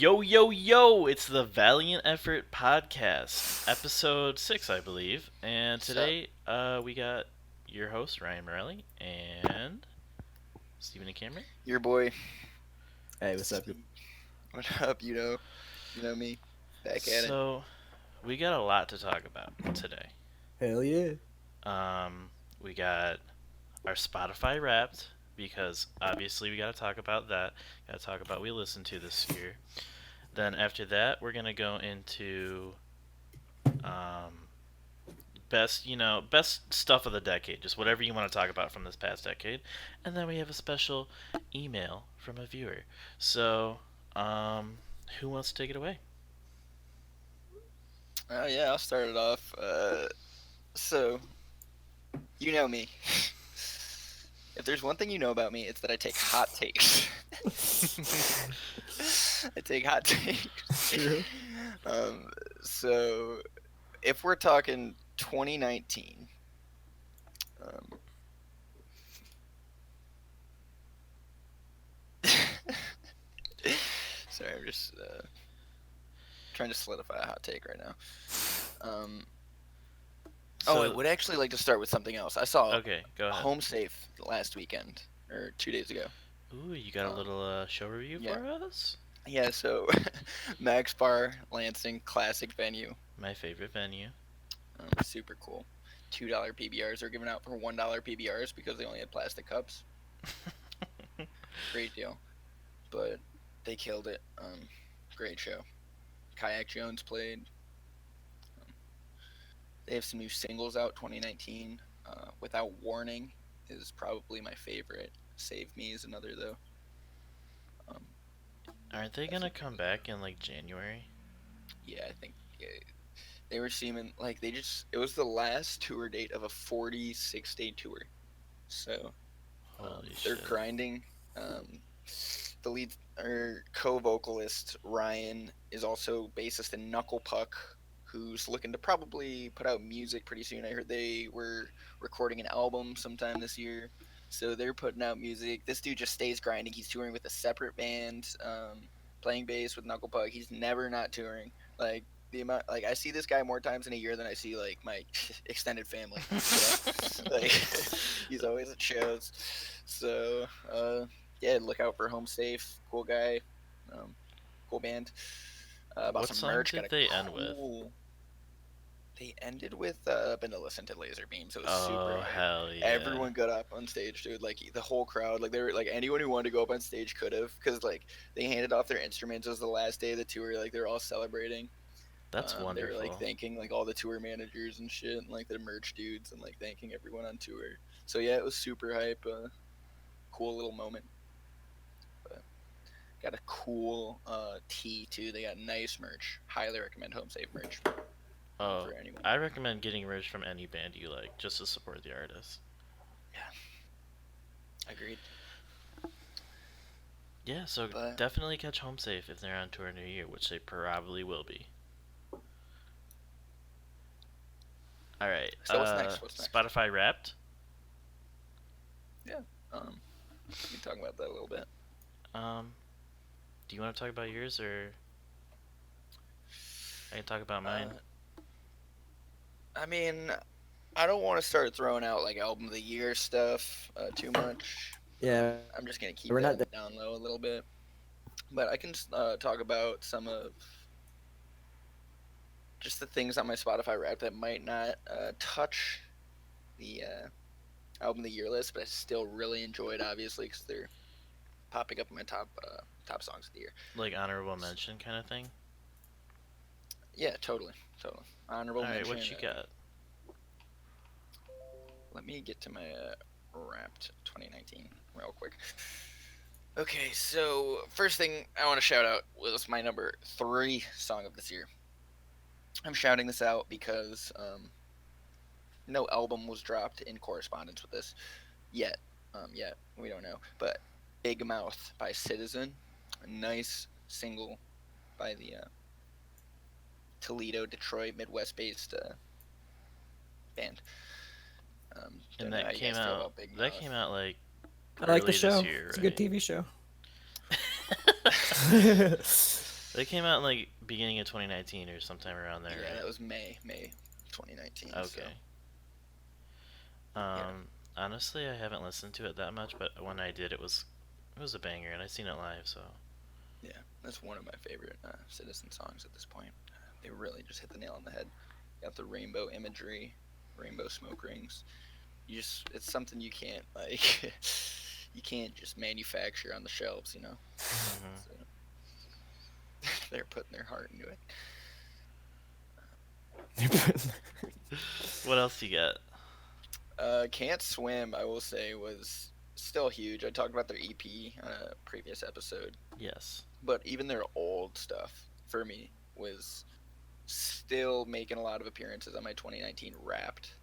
Yo, yo, yo! It's the Valiant Effort Podcast, episode 6, I believe. And Sup? today, we got your host, Ryan Morelli, and Stephen and Cameron. Your boy. Hey, what's up? What up? You know me. Back at it. So, we got a lot to talk about today. Hell yeah. Um, we got our Spotify Wrapped, because obviously we gotta talk about that. Gotta talk about what we listened to this year. Then after that, we're gonna go into um, best stuff of the decade, just whatever you want to talk about from this past decade. And then we have a special email from a viewer. So, who wants to take it away? Oh yeah, I'll start it off. So you know me. If there's one thing you know about me, it's that I take hot takes. I take hot takes. True. Um, so if we're talking 2019, um, sorry, I'm just trying to solidify a hot take right now. I would actually like to start with something else. I saw Okay, go ahead. Home Safe last weekend, or 2 days ago. Ooh, you got a little show review yeah. for us? Yeah, so Max Bar, Lansing, classic venue. My favorite venue. Super cool. $2 PBRs are given out for $1 PBRs because they only had plastic cups. Great deal. But they killed it. Great show. Kayak Jones played. They have some new singles out 2019. Without Warning is probably my favorite. Save Me is another though. Aren't they gonna come back in like January? Yeah, I think they were seeming like it was the last tour date of a 46-day tour. So they're shit. grinding. The lead or co-vocalist Ryan is also bassist in Knuckle Puck, who's looking to probably put out music pretty soon. I heard they were recording an album sometime this year, so they're putting out music. This dude just stays grinding. He's touring with a separate band, playing bass with Knuckle Puck. He's never not touring. Like the amount, like I see this guy more times in a year than I see like my extended family. Like he's always at shows. So yeah, look out for Home Safe. Cool guy, cool band. About What some song merch. did they end with? They ended with "Been to Listen to Laser Beam," so it was Oh, super hype. hell yeah. Everyone got up on stage, dude. Like the whole crowd, like they were like anyone who wanted to go up on stage could have, because like they handed off their instruments. It was the last day of the tour. Like they're all celebrating. That's They wonderful. were like thanking like all the tour managers and shit, and like the merch dudes, and like thanking everyone on tour. So yeah, it was super hype. Cool little moment. But got a cool tee too. They got nice merch. Highly recommend Home Safe merch. Oh, For anyone. I recommend getting merch from any band you like, just to support the artist. Yeah. Agreed. Yeah, so definitely catch Home Safe if they're on tour near you, which they probably will be. Alright, So what's next? What's next? Spotify Wrapped? Yeah, we can talk about that a little bit. Do you want to talk about yours, or I can talk about mine? I mean, I don't want to start throwing out like album of the year stuff too much. Yeah. I'm just gonna keep that down low a little bit. But I can just talk about some of just the things on my Spotify Wrapped that might not touch the album of the year list, but I still really enjoyed, obviously, because they're popping up in my top songs of the year. Like honorable mention kind of thing? Yeah, totally. Honorable mention. Alright, what you got? Let me get to my Wrapped 2019 real quick. Okay, so first thing I want to shout out was my number 3 song of this year. I'm shouting this out because no album was dropped in correspondence with this yet. Yet, we don't know. But Big Mouth by Citizen, a nice single by the Toledo, Detroit, Midwest-based band. And that came out. That came out like. I like the show. Year, it's right? a good TV show. They came out in like beginning of 2019 or sometime around there, Yeah, that right? was May 2019. So Okay. yeah, Honestly, I haven't listened to it that much, but when I did, it was a banger, and I seen it live, so yeah, that's one of my favorite Citizen songs at this point. They really just hit the nail on the head. Got the rainbow imagery, rainbow smoke rings. It's something you can't like you can't just manufacture on the shelves, you know. hmm So they're putting their heart into it. What else you got? Can't Swim, I will say, was still huge. I talked about their EP on a previous episode, Yes. but even their old stuff for me was still making a lot of appearances on my 2019 Wrapped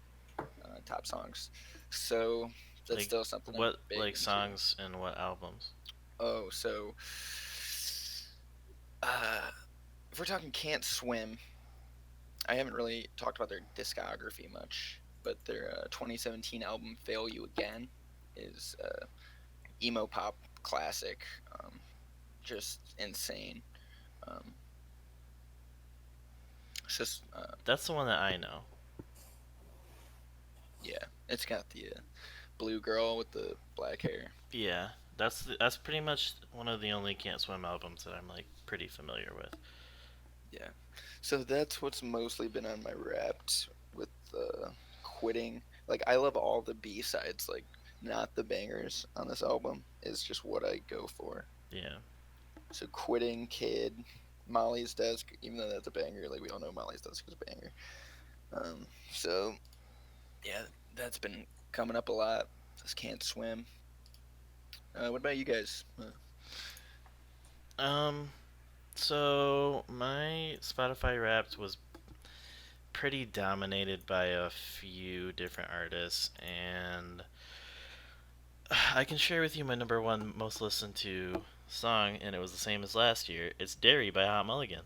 top songs. So that's Like still something I'm what big like into. songs and what albums? Oh, so uh, if we're talking Can't Swim, I haven't really talked about their discography much, but their 2017 album "Fail You Again" is emo pop classic, just insane. Um, it's just That's the one that I know. yeah, it's got the blue girl with the black hair. Yeah, that's pretty much one of the only Can't Swim albums that I'm like pretty familiar with. Yeah, so that's what's mostly been on my Wrapped with quitting. Like I love all the B sides, like not the bangers on this album is just what I go for. Yeah. So quitting, kid, Molly's desk, even though that's a banger, like we all know Molly's desk is a banger. So yeah, that's been coming up a lot. Just can't swim. What about you guys? Um. So my Spotify Wrapped was pretty dominated by a few different artists, and I can share with you my number one most listened to song, and it was the same as last year. It's "Dairy" by Hot Mulligan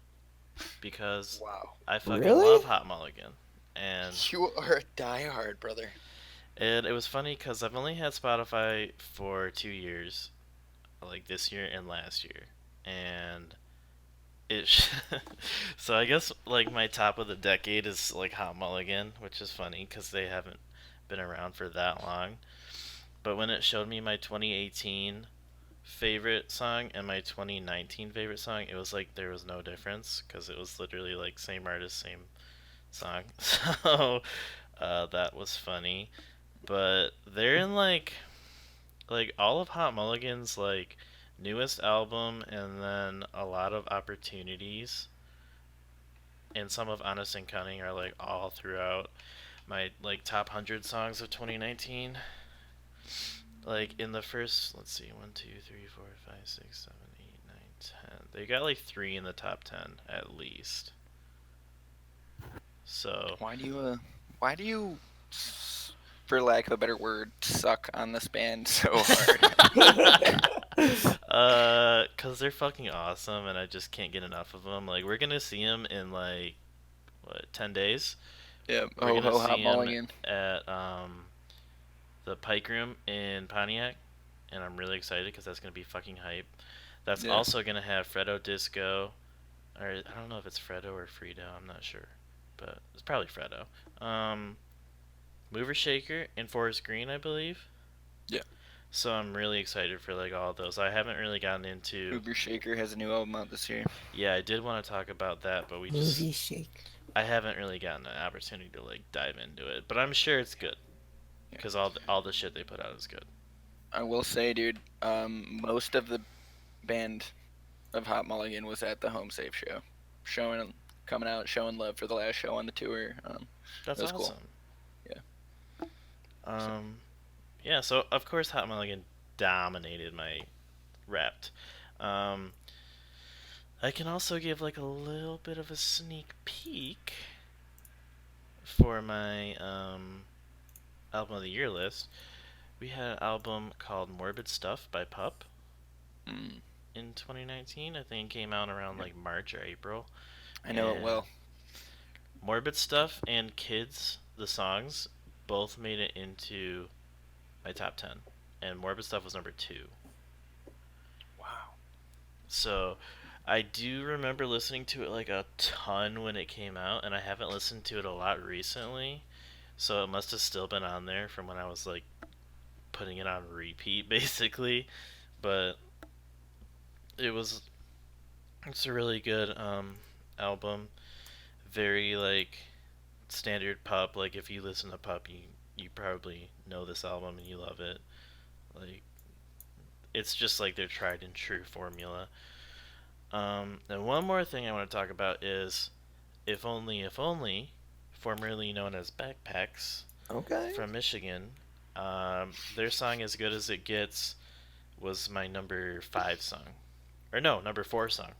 because Wow, I fucking love Really? Hot Mulligan, and you are a diehard, brother. it was funny because I've only had Spotify for 2 years, like this year and last year, and it. So I guess like my top of the decade is like Hot Mulligan, which is funny because they haven't been around for that long. But when it showed me my 2018 favorite song and my 2019 favorite song, it was like there was no difference because it was literally like same artist, same song. So that was funny. But they're in like all of Hot Mulligan's like newest album and then a lot of opportunities and some of Honest and Cunning are like all throughout my like top 100 songs of 2019. Like in the first, let's see, 1, 2, 3, 4, 5, 6, 7, 8, 9, 10. They got like three in the top 10 at least. So, Why do you, for lack of a better word, suck on this band so hard? cause they're fucking awesome, and I just can't get enough of them. Like we're gonna see them in like what 10 days. Yeah, We're ho gonna ho see hot them mulligan. at the Pike Room in Pontiac, and I'm really excited because that's gonna be fucking hype. That's Yeah, also gonna have Fredo Disco, or I don't know if it's Fredo or Fredo. I'm not sure, but it's probably Fredo. Um, Mover Shaker and Forest Green, I believe. yeah. So I'm really excited for like all of those. I haven't really gotten into. Uber Shaker has a new album out this year. Yeah, I did want to talk about that, but we just Movie shake. I haven't really gotten an opportunity to like dive into it. But I'm sure it's good Yeah. because all the shit they put out is good. I will say, dude, most of the band of Hot Mulligan was at the Home Safe show, showing, coming out, showing love for the last show on the tour. It That's was cool. awesome. Yeah. So, Um, yeah. So of course, Hot Mulligan dominated my Wrapped. Um, I can also give like a little bit of a sneak peek for my album of the year list. We had an album called Morbid Stuff by Pup mm, in 2019. I think it came out around yeah, like March or April. I know it And well. Morbid Stuff and Kids, the songs, both made it into my top 10. And Morbid Stuff was number 2. Wow. So I do remember listening to it like a ton when it came out, and I haven't listened to it a lot recently. So it must have still been on there from when I was like putting it on repeat, basically. But it was it's a really good album. Very like standard pop. Like if you listen to pop, you probably know this album and you love it. Like it's just like their tried and true formula. And one more thing I want to talk about is If Only, formerly known as Backpacks Okay. from Michigan. Their song As Good as It Gets was my number 5 song. Or no, number 4 song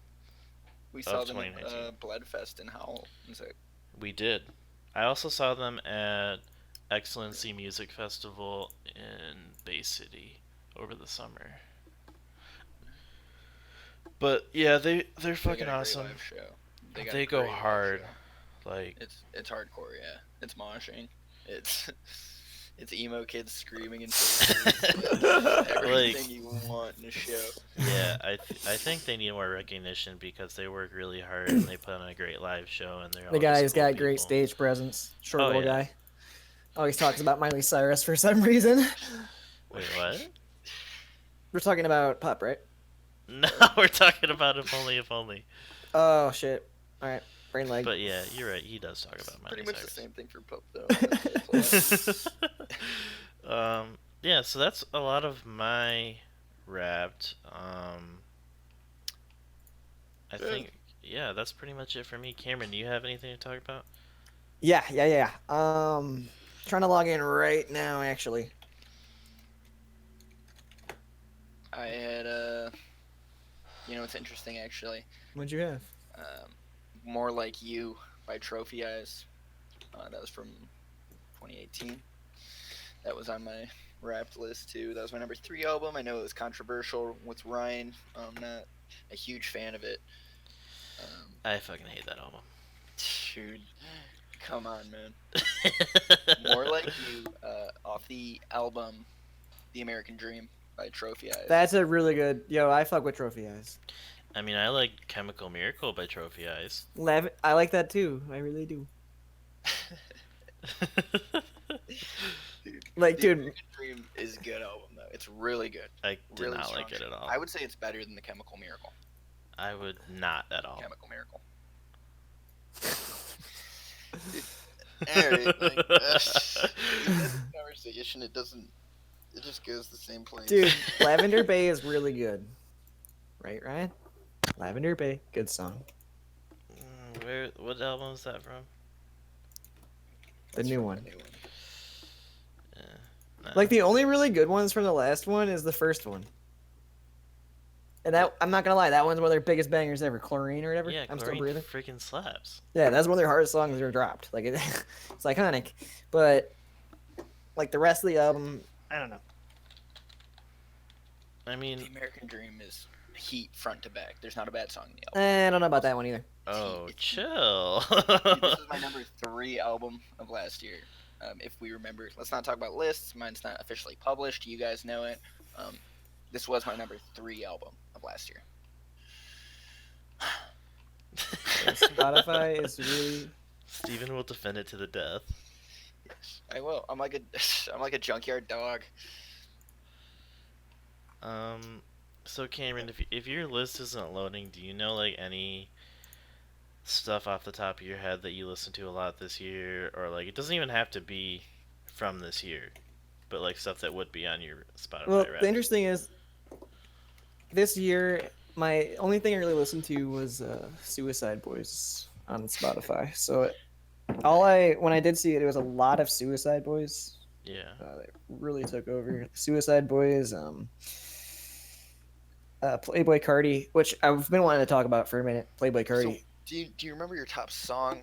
We saw of them at 2019. Bloodfest in Howell. We did. I also saw them at Excellency Music Festival in Bay City over the summer. But yeah, they're They fucking got a great awesome. live show. Got They a go great live hard. show. Like It's hardcore, yeah. It's moshing. It's it's emo kids screaming in faces. Everything you want in a show. yeah, I think they need more recognition because they work really hard and they put on a great live show and they're all The guy's just cool got people. great stage presence. Short Oh, little yeah. guy. Always talks about Miley Cyrus for some reason. Wait, what? We're talking about Pup, right? No, we're talking about If Only. Oh shit! All right, brain lag. But yeah, you're right. He does talk about Miley Pretty much Cyrus. the same thing for Pup though. Yeah, so that's a lot of my Wrapped. I think yeah, that's pretty much it for me. Cameron, do you have anything to talk about? Yeah. Trying to log in right now, actually. I had it's interesting actually. What'd you have? More Like You by Trophy Eyes. That was from 2018. That was on my Wrapped list too. That was my number 3 album. I know it was controversial with Ryan. I'm not a huge fan of it. I fucking hate that album. Dude, come on, man. More Like You, off the album The American Dream by Trophy Eyes. That's a really good. Yo, I fuck with Trophy Eyes. I mean, I like Chemical Miracle by Trophy Eyes. I like that too. I really do. Like, The dude, American Dream is a good album though. It's really good. I did Really not strong like it shit. at all. I would say it's better than the Chemical Miracle. I would not at all. Chemical Miracle. Alright, like, that's a conversation. It doesn't. It just goes the same place. dude, Lavender Bay is really good. Right, Ryan? Lavender Bay, good song. What album is that from? The new one. Yeah, nah. Like the only really good ones from the last one is the first one. And that I'm not gonna lie, that one's one of their biggest bangers ever. Chlorine or whatever. Yeah, I'm still Chlorine breathing. freaking slaps. Yeah, that's one of their hardest songs ever dropped. Like it's iconic. But like the rest of the album, I don't know. I mean, The American Dream is heat front to back. There's not a bad song in the album. I don't know about that one either. oh, It's- chill. Dude, this is my number 3 album of last year. If we remember, let's not talk about lists. Mine's not officially published. You guys know it. This was my number 3 album of last year. Spotify is really Steven will defend it to the death. Yes, I will. I'm like a junkyard dog. So Cameron, if your list isn't loading, do you know like any stuff off the top of your head that you listened to a lot this year, or like it doesn't even have to be from this year, but like stuff that would be on your Spotify well. Wrapped? The interesting is, this year my only thing I really listened to was Suicide Boys on Spotify. So when I did see it, it was a lot of Suicide Boys. Yeah. That really took over. Suicide Boys, Playboy Cardi, which I've been wanting to talk about for a minute. Playboy Cardi. So, do you remember your top song?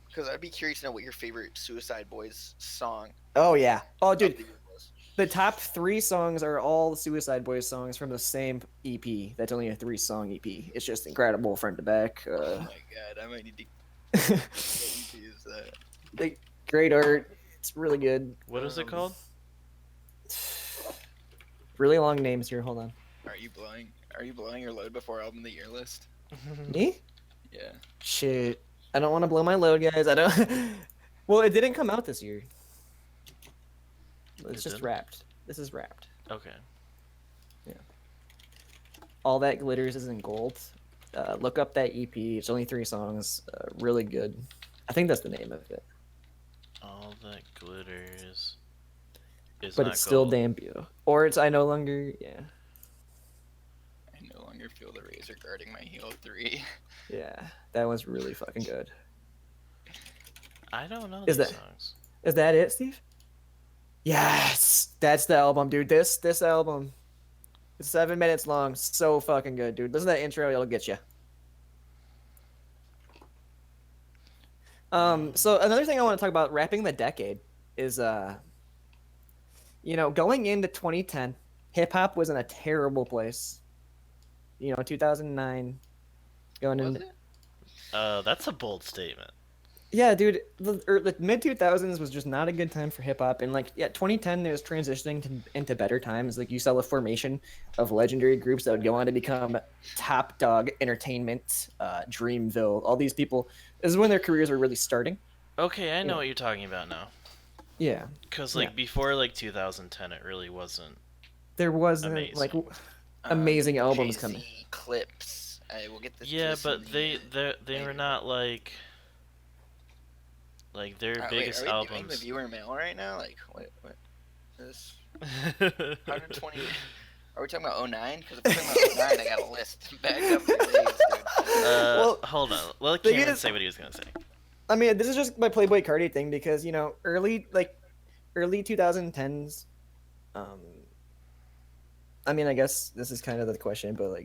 Because I'd be curious to know what your favorite Suicide Boys song. Oh yeah. Oh of dude, the year was. the top 3 songs are all the Suicide Boys songs from the same EP. That's only a 3-song EP. It's just incredible front to back. Oh my god, I might need to use that. the great art. It's really good. What is it called? Really long names here. Hold on. Are you blowing? Are you blowing your load before album of the year list? Me? Yeah. Shit. I don't want to blow my load, guys. I don't. Well, it didn't come out this year. It's It just didn't? wrapped. This is wrapped. Okay. All That Glitters is in gold. Look up that EP. It's only 3 songs. Really good. I think that's the name of it. All that glitters is But not it's still gold. damn beautiful. Or it's I No Longer. Yeah. I no longer feel the razor guarding my heel 3. Yeah. That one's really fucking good. I don't know Is these that songs. is that it, Steve? Yes. That's the album, dude. This album. It's 7 minutes long. So fucking good, dude. Listen to that intro, it'll get you. So another thing I want to talk about wrapping the decade is going into 2010, hip hop was in a terrible place. 2009 going Was in. it? That's a bold statement. Yeah, dude, the mid 2000s was just not a good time for hip hop, and 2010 it was transitioning into better times. Like you saw the formation of legendary groups that would go on to become Top Dog Entertainment, Dreamville. All these people. This is when their careers were really starting. Okay, I know Yeah. what you're talking about now. Yeah, Cause Yeah. before 2010, it really wasn't there wasn't amazing. amazing albums Jay-Z coming. Clips. I will get this. to Yeah, this in but the, they were later. not like their Wait, biggest are we doing the albums. viewer mail right now? Like what? This 120. Are we talking about 09? Because if we're talking about 09, I got a list backed up for days, dude. Well, Hold on. Let thing Cameron is- say what he was gonna say. I mean, this is just my Playboy Cardi thing because early 2010s. Um, I mean, I guess this is kind of the question, but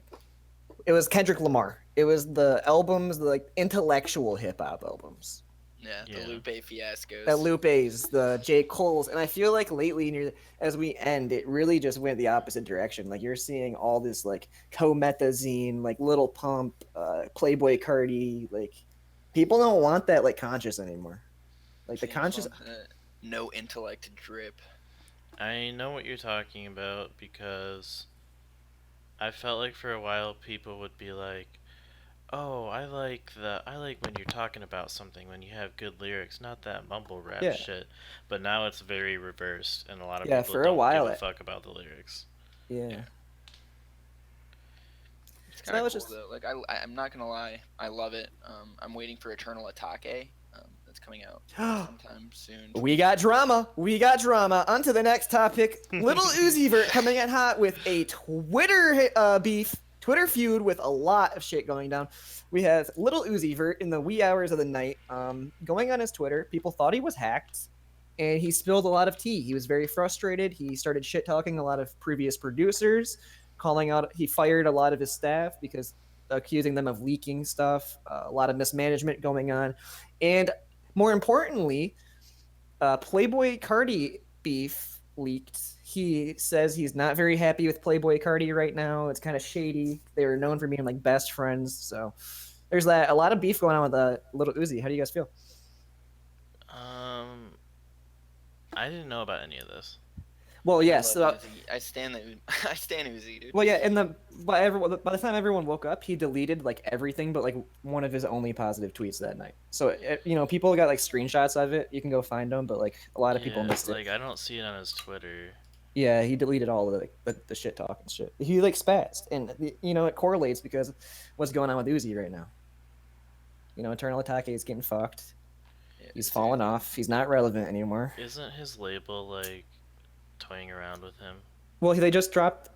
it was Kendrick Lamar. It was the albums, the intellectual hip hop albums. Yeah, the Yeah. Lupe fiascos. The Lupe's, the J. Cole's, and I feel like lately, as we end, it really just went the opposite direction. Like you're seeing all this Comethazine, Little Pump, Playboy Cardi, people don't want that conscious anymore. The James conscious. wants that no intellect drip. I know what you're talking about because I felt like for a while people would be like, "Oh, I like when you're talking about something when you have good lyrics, not that mumble rap Yeah. shit." But now it's very reversed, and a lot of Yeah, people for a don't while give a it- fuck about the lyrics. Yeah. It's So kind that of was cool just- though. I'm not gonna lie, I love it. I'm waiting for Eternal Atake. That's coming out sometime soon. We got drama. We got drama. On to the next topic. Little Uzi Vert coming in hot with a Twitter beef, Twitter feud with a lot of shit going down. We have Little Uzi Vert in the wee hours of the night going on his Twitter. People thought he was hacked, and he spilled a lot of tea. He was very frustrated. He started shit talking a lot of previous producers, calling out. He fired a lot of his staff because accusing them of leaking stuff. A lot of mismanagement going on, and more importantly, Playboy Cardi beef leaked. He says he's not very happy with Playboy Cardi right now. It's kind of shady. They were known for being best friends. So there's that. A lot of beef going on with Little Uzi. How do you guys feel? I didn't know about any of this. Well, I yes. love Uzi. I stand Uzi, dude. Well, yeah. By the time everyone woke up, he deleted everything but one of his only positive tweets that night. So people got screenshots of it. You can go find them, but a lot of people missed it. I don't see it on his Twitter. Yeah, he deleted all of the shit talk and shit. He spazzed, and it correlates because what's going on with Uzi right now. Eternal Atake is getting fucked. Yeah, He's dude. fallen off. He's not relevant anymore. Isn't his label toying around with him? Well, they just dropped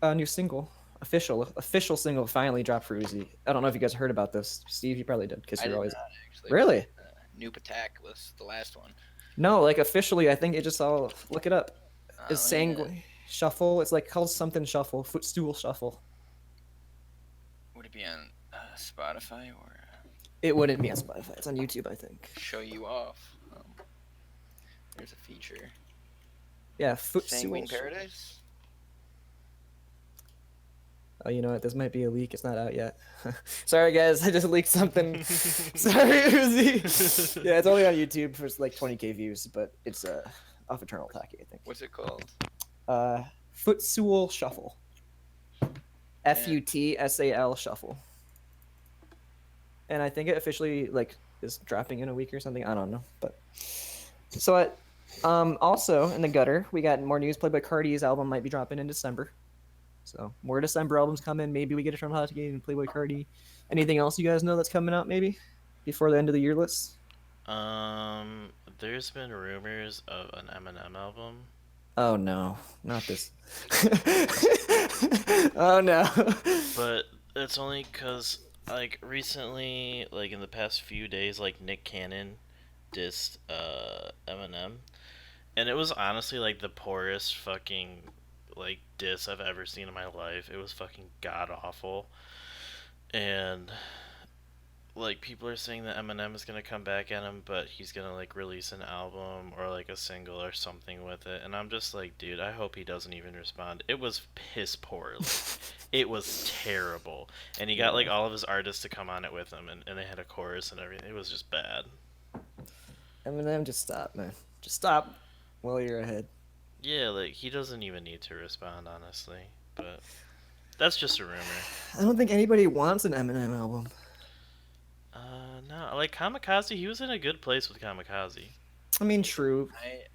a new single, official single finally dropped for Uzi. I don't know if you guys heard about this, Steve. You probably did because I you're did always not actually. really. Noob Attack was the last one. No, officially, I think it just all look it up. It's Let me, Sanguine Shuffle. It's called something Shuffle, Footstool Shuffle. would it be on Spotify or It wouldn't be on Spotify. It's on YouTube, I think. Show You Off? There's a feature. Yeah, Footstool. Sanguine Paradise. Oh, you know what? This might be a leak. It's not out yet. Sorry, guys. I just leaked something. Sorry, Uzi. Yeah, it's only on YouTube for 20k views, but it's off Eternal Atake, I think. What's it called? Footstool Shuffle. FUTSAL Shuffle. And I think it officially like is dropping in a week or something. I don't know, but so also in the gutter we got more news. Playboy Cardi's album might be dropping in December, so more December albums coming. Maybe we get it from Hotkey and Playboy Cardi. Anything else you guys know that's coming out maybe before the end of the year list? Um, there's been rumors of an Eminem album. Oh no, not this. Oh no. But it's only because, like, recently, like, in the past few days, like, Nick Cannon dissed, Eminem. And it was honestly, like, the poorest fucking, like, diss I've ever seen in my life. It was fucking god awful. And, like, people are saying that Eminem is gonna come back at him, but he's gonna, like, release an album or, like, a single or something with it. And I'm just like, dude, I hope he doesn't even respond. It was piss poor. Like, it was terrible. And he got, like, all of his artists to come on it with him, and they had a chorus and everything. It was just bad. Eminem, just stop, man. Just stop while you're ahead. Yeah, like, he doesn't even need to respond, honestly. But that's just a rumor. I don't think anybody wants an Eminem album. No, like, Kamikaze, he was in a good place with Kamikaze. I mean, true.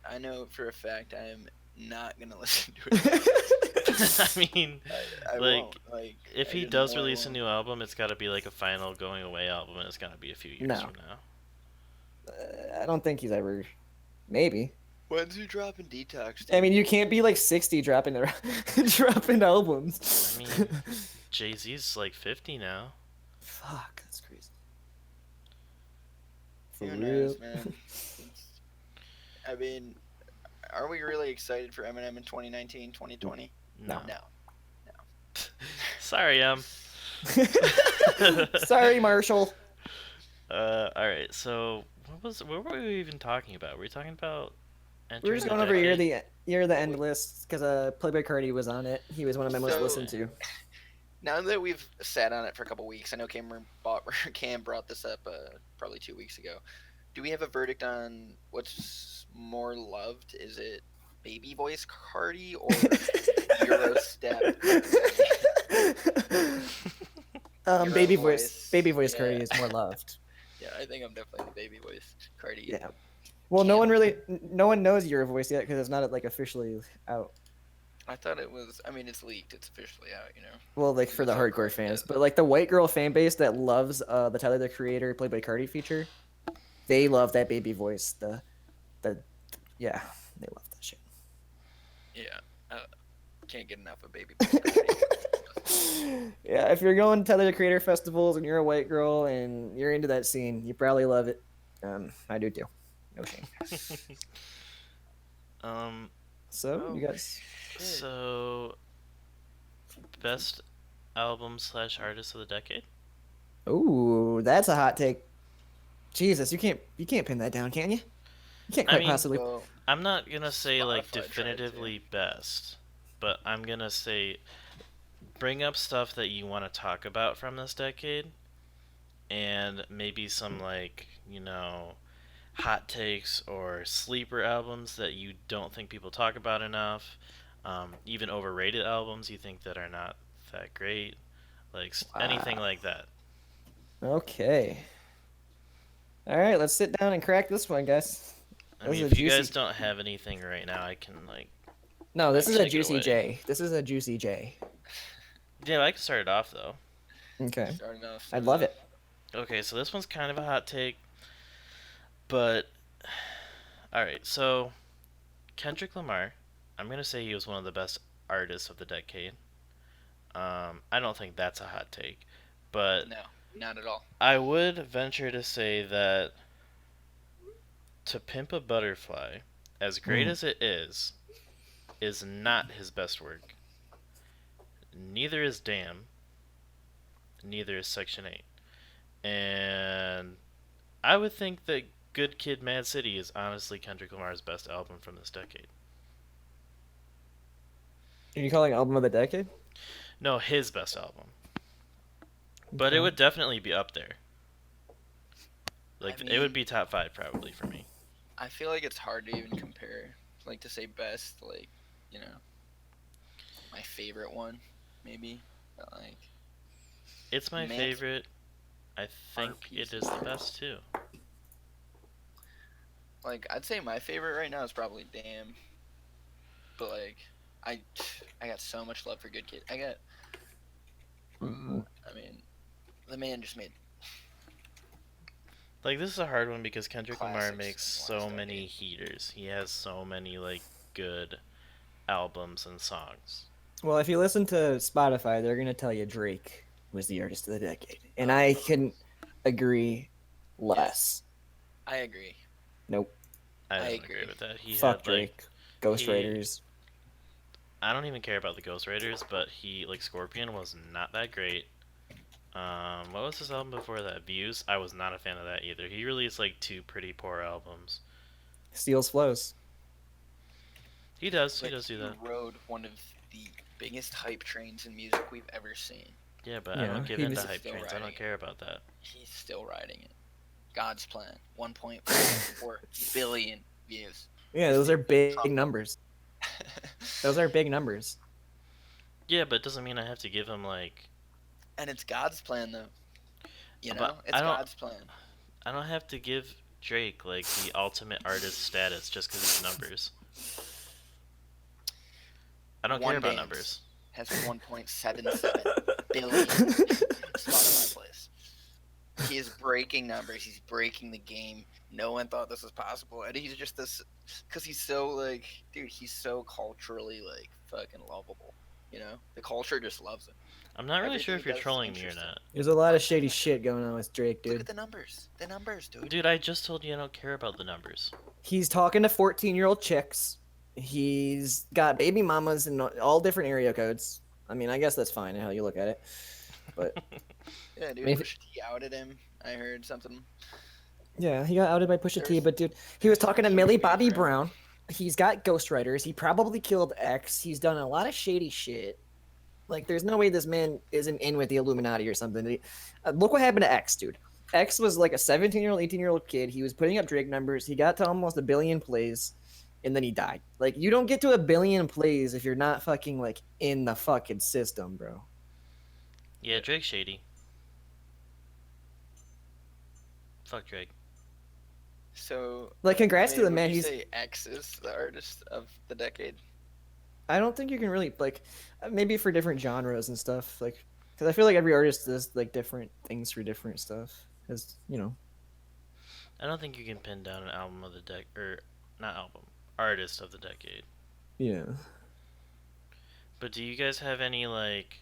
I know for a fact I am not gonna listen to it. I mean, I like, won't. Like, if I he just does know I release a won't. new album, it's got to be like a final going away album, and it's got to be a few years No. from now. I don't think he's ever. Maybe. When's he dropping Detox? I mean, you can't be like 60 dropping dropping albums. I mean, Jay Z's like 50 now. Fuck, that's crazy. For Who real. knows, man? I mean, are we really excited for Eminem in 2019, 2020? No. No. Sorry, Sorry, Marshall. All right. So, what were we even talking about? Were we talking about? We were just going over year the end list because Playboy Cardi was on it. He was one of my most So- listened to. Now that we've sat on it for a couple weeks, I know Cam brought this up probably 2 weeks ago. Do we have a verdict on what's more loved? Is it baby voice Cardi or Euro step? Euro Baby voice yeah. Cardi is more loved. Yeah, I think I'm definitely the baby voice Cardi. Yeah. Well, no one knows your voice yet because it's not like officially out. I thought it was. I mean, it's leaked. It's officially out. You know. Well, like for the It's hardcore hardcore, fans, yeah. but like the white girl fan base that loves the Tyler the Creator Playboy Cardi feature, they love that baby voice. Yeah, they love that shit. Yeah. Can't get enough of baby voice Cardi. Yeah, if you're going to Tyler the Creator festivals and you're a white girl and you're into that scene, you probably love it. I do too. No shame. So Oh, you guys. So, best album / artist of the decade. Ooh, that's a hot take. Jesus, you can't pin that down, can you? You can't I quite mean, possibly. Well, I'm not gonna say like Spotify tried to. definitively best, but I'm gonna say bring up stuff that you want to talk about from this decade, and maybe some like hot takes or sleeper albums that you don't think people talk about enough, even overrated albums you think that are not that great, like anything Wow. like that. Okay. All right, let's sit down and crack this one, guys. I This mean, is if a you guys juicy- don't have anything right now, I can like No, this is a take it juicy away. J. This is a juicy J. Yeah, I can start it off though. Okay. starting off. I'd love it. Okay, so this one's kind of a hot take, but all right. So Kendrick Lamar, I'm gonna say he was one of the best artists of the decade. I don't think that's a hot take, but No, not at all. I would venture to say that To Pimp a Butterfly, as great as it is not his best work. Neither is Damn. Neither is Section 8. And I would think that Good Kid, Mad City is honestly Kendrick Lamar's best album from this decade. Are you calling album of the decade? No, his best album. But it Okay. would definitely be up there. Like, I it would mean- be top 5 probably for me. I feel like it's hard to even compare. Like to say best, like my favorite one, maybe. Like It's my man, favorite. I art think it is pieces. the best too. Like I'd say my favorite right now is probably Damn, but like I I got so much love for Good Kid. I mean, the man just made Like this is a hard one because Kendrick Lamar classics makes in the last so many decade. heaters. He has so many like good albums and songs. Well, if you listen to Spotify, they're gonna tell you Drake was the artist of the decade, and Oh, I couldn't agree yes, less. I agree. Nope. I I don't agree agree. with that. He Fuck had like Drake. he Ghostwriters. I don't even care about the Ghostwriters, but he like Scorpion was not that great. What was his album before that? Views. I was not a fan of that either. He released like two pretty poor albums. Steals flows. He does. He But does do he that. rode one of the biggest hype trains in music we've ever seen. Yeah, but I don't Yeah, give he in to was. hype Still trains. I riding don't it. care about that. He's still riding it. God's Plan, 1.4 billion views. Yeah, This those are dude's gonna big numbers. Those are big numbers. Yeah, but it doesn't mean I have to give him like. and it's God's plan though. You But know, it's God's plan. I don't have to give Drake like the ultimate artist status just because it's numbers. I don't care One about Dance numbers. has 1.77 billion Spotify plays. He is breaking numbers. He's breaking the game. No one thought this was possible, and he's just this because he's so like, dude, he's so culturally like fucking lovable. You know, the culture just loves him. I'm not really Everything sure he if you're does is trolling me or interesting. not. There's a lot of shady shit going on with Drake, Look dude. at the numbers. The numbers, dude. Dude, I just told you I don't care about the numbers. He's talking to 14-year-old chicks. He's got baby mamas in all different area codes. I mean, I guess that's fine how you look at it. But Yeah, dude. maybe, Pusha T outed him. I heard something. yeah, he got outed by Pusha T. There's- But dude, he was talking to Millie huge beef Bobby for him. Brown. He's got ghostwriters. He probably killed X. He's done a lot of shady shit. Like, there's no way this man isn't in with the Illuminati or something. Look what happened to X, dude. X was like a 17-year-old, 18-year-old kid. He was putting up Drake numbers. He got to almost a billion plays, and then he died. Like, you don't get to a billion plays if you're not fucking, like, in the fucking system, bro. Yeah, Drake's shady. Fuck Drake. So, Like, congrats I to mean, the would man. you He's. say X is the artist of the decade? I don't think you can really, like, maybe for different genres and stuff. Like, because I feel like every artist does, like, different things for different stuff. Because, you know. I don't think you can pin down an album of the or not album, artist of the decade. Yeah. But do you guys have any like?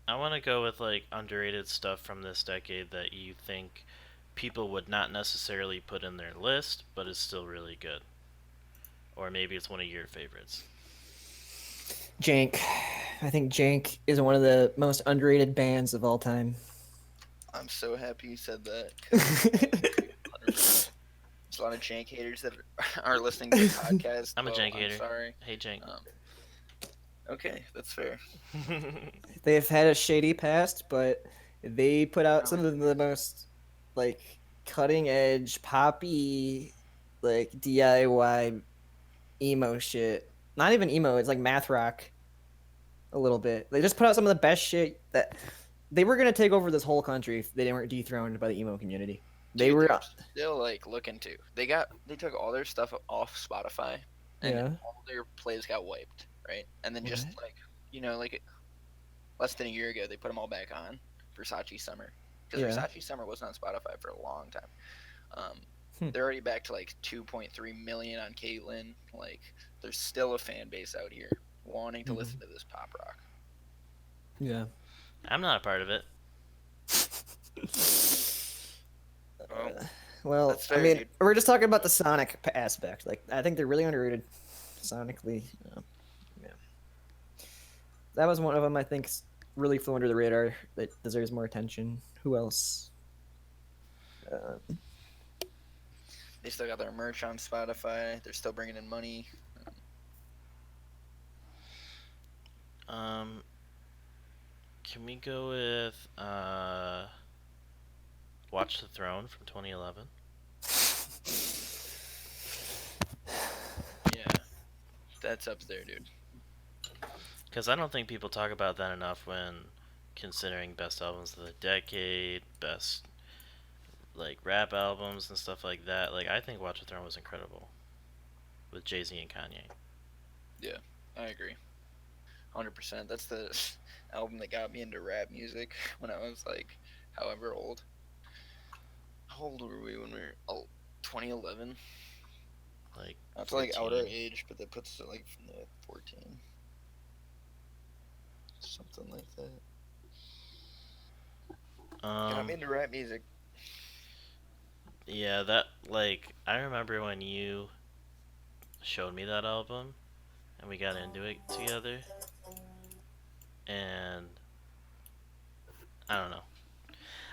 I want to go with like underrated stuff from this decade that you think people would not necessarily put in their list, but is still really good. Or maybe it's one of your favorites. Jank. I think Jank is one of the most underrated bands of all time. I'm so happy you said that. 'Cause I agree 100%. There's a lot of jank haters that are listening to the podcast. I'm a so jank hater. I'm sorry. Hey, Jank. Okay, that's fair. They've had a shady past, but they put out some Really? of the most like cutting edge poppy like DIY emo shit. Not even emo, it's like math rock a little bit. They just put out some of the best shit that they were gonna take over this whole country if they weren't dethroned by the emo community. They Dude, were they're still like looking to. They took all their stuff off Spotify, and yeah. all their plays got wiped, right? And then just What? like like less than a year ago, they put them all back on Versace Summer because Yeah. Versace Summer wasn't on Spotify for a long time. Hmm. They're already back to like 2.3 million on Caitlyn. Like, there's still a fan base out here wanting to Mhm. listen to this pop rock. Yeah. I'm not a part of it. Well, Well, that's I fair, mean, dude. we're just talking about the Sonic aspect. Like, I think they're really underrated sonically. Yeah. That was one of them I think really flew under the radar that deserves more attention. Who else? They still got their merch on Spotify. They're still bringing in money. Can we go with Watch the Throne from 2011? Yeah, that's up there, dude. Because I don't think people talk about that enough when considering best albums of the decade, best like rap albums and stuff like that. Like I think Watch the Throne was incredible with Jay-Z and Kanye. Yeah, I agree. 100%. That's the album that got me into rap music when I was like, however old. How old were we when we were 2011? Like That's like outer 14. age, but that puts it like 14, something like that. Got me into rap music. Yeah, that like I remember when you showed me that album and we got into it together, and I don't know.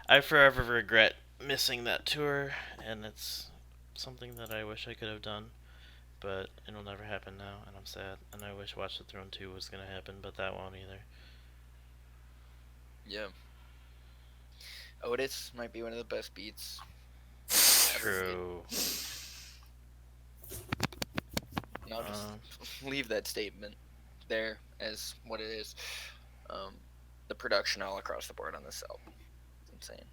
I forever regret missing that tour, and it's something that I wish I could have done, but it'll never happen now, and I'm sad. And I wish Watch the Throne 2 was gonna happen, but that won't either. Yeah. Otis might be one of the best beats ever made. True. And I'll just leave that statement there as what it is. Um, the production all across the board on this album. It's insane.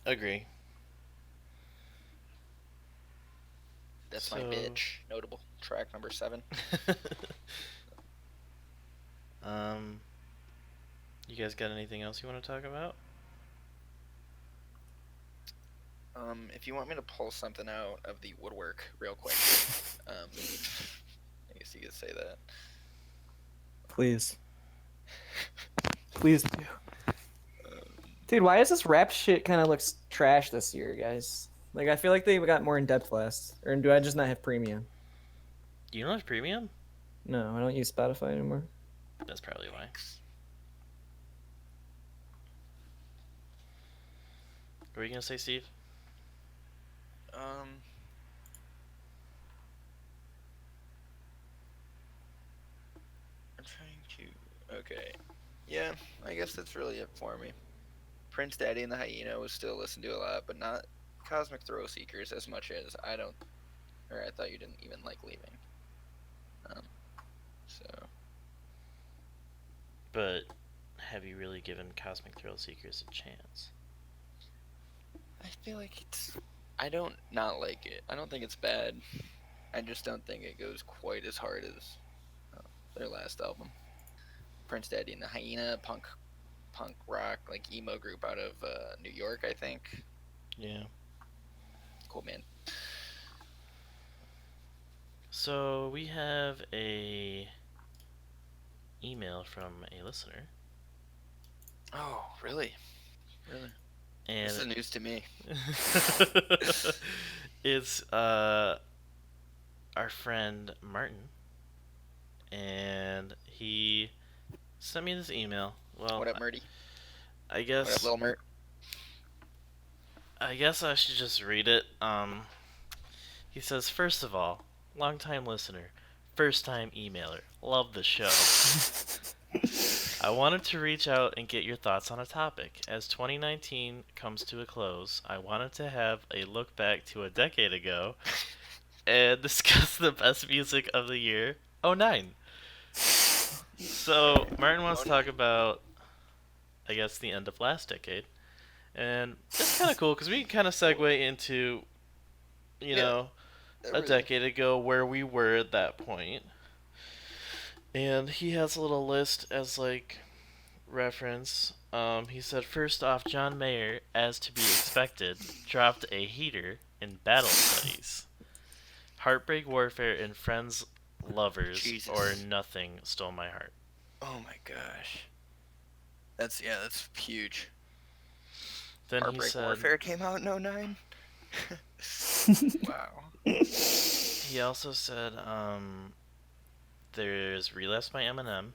Agree. That's So, my bitch. Notable track number 7. um, you guys got anything else you want to talk about? If you want me to pull something out of the woodwork real quick, I guess you could say that. Please. Please do. Dude, why does this rap shit kind of looks trash this year, guys? Like, I feel like they got more in depth last. Or do I just not have premium? You don't have premium? No, I don't use Spotify anymore. That's probably why. What were you gonna say, Steve? I'm trying to. Okay. Yeah, I guess that's really it for me. Prince Daddy and the Hyena was still listened to a lot, but not Cosmic Thrill Seekers as much as I don't, or I thought you didn't even like Leaving. So. But have you really given Cosmic Thrill Seekers a chance? I feel like it's. I don't not like it. I don't think it's bad. I just don't think it goes quite as hard as their last album. Prince Daddy and the Hyena, punk rock, like emo group out of New York, I think. Yeah. Cool, man. So we have a email from a listener. Oh, really? Really? And this is news to me. It's our friend Martin, and he sent me this email. Well, What up, Murdy? I guess. What up, Lil Mert? I guess I should just read it. He says, first of all, long-time listener, first-time emailer, love the show. I wanted to reach out and get your thoughts on a topic. As 2019 comes to a close, I wanted to have a look back to a decade ago and discuss the best music of the year, '09. So, Martin wants to talk about, I guess, the end of last decade. And it's kind of cool because we can kind of segue into, you know, a decade ago where we were at that point. And he has a little list as like reference. He said, first off, John Mayer, as to be expected, dropped a heater in Battle Studies. Heartbreak Warfare and Friends Lovers Jesus. or Nothing stole my heart. Oh my gosh. That's huge. Then Heartbreak he said, Warfare came out in 09? Wow. He also said, there's Relapse by Eminem,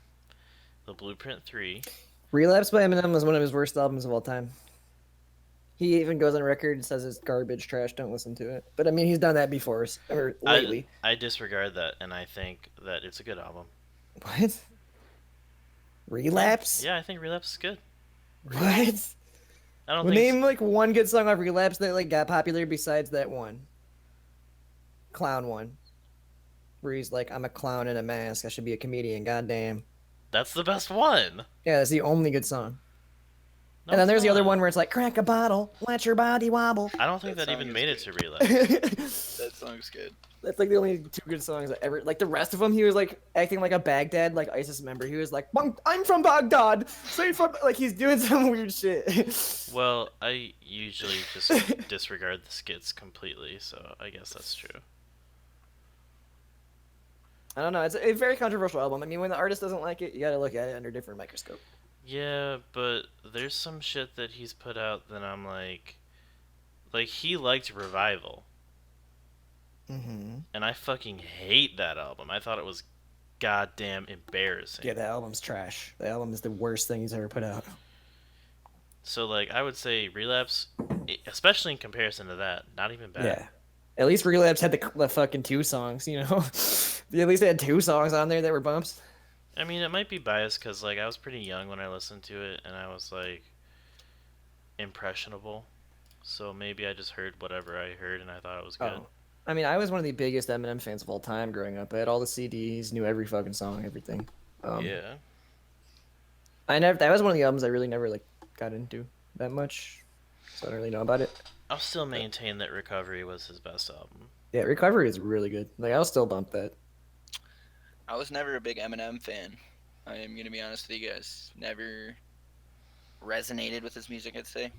The Blueprint 3. Relapse by Eminem was one of his worst albums of all time. He even goes on record and says it's garbage, trash, don't listen to it. But I mean, he's done that before, or lately. I disregard that, and I think that it's a good album. What? Relapse? Yeah, I think Relapse is good. What? I don't well, think name like one good song off Relapse that like got popular besides that one. Clown one. Where he's like, I'm a clown in a mask. I should be a comedian. Goddamn. That's the best one. Yeah, that's the only good song. No, And then it's there's the other one not. where it's like, crack a bottle, let your body wobble. I don't think That that song even is made it to good. Relapse. That song's good. That's like the only two good songs I ever like. The rest of them, he was like acting like a Baghdad like ISIS member. He was like, "I'm from Baghdad, straight from," like he's doing some weird shit. Well, I usually just disregard the skits completely, so I guess that's true. I don't know. It's a very controversial album. I mean, when the artist doesn't like it, you got to look at it under a different microscope. Yeah, but there's some shit that he's put out that I'm like he liked Revival, Mm-hmm. and I fucking hate that album. I thought it was goddamn embarrassing. Yeah, the album's trash. The album is the worst thing he's ever put out. So like I would say Relapse, especially in comparison to that, not even bad. Yeah. At least Relapse had the fucking two songs, you know? At least they had two songs on there that were bumps. I mean, it might be biased because like I was pretty young when I listened to it, and I was like impressionable. So maybe I just heard whatever I heard, and I thought it was good. Oh. I mean, I was one of the biggest Eminem fans of all time growing up. I had all the CDs, knew every fucking song, everything. Yeah. That was one of the albums I really never like got into that much. So I don't really know about it. I'll still maintain that Recovery was his best album. Yeah, Recovery is really good. Like I'll still bump that. I was never a big Eminem fan. I am gonna be honest with you guys. Never resonated with his music. I'd say.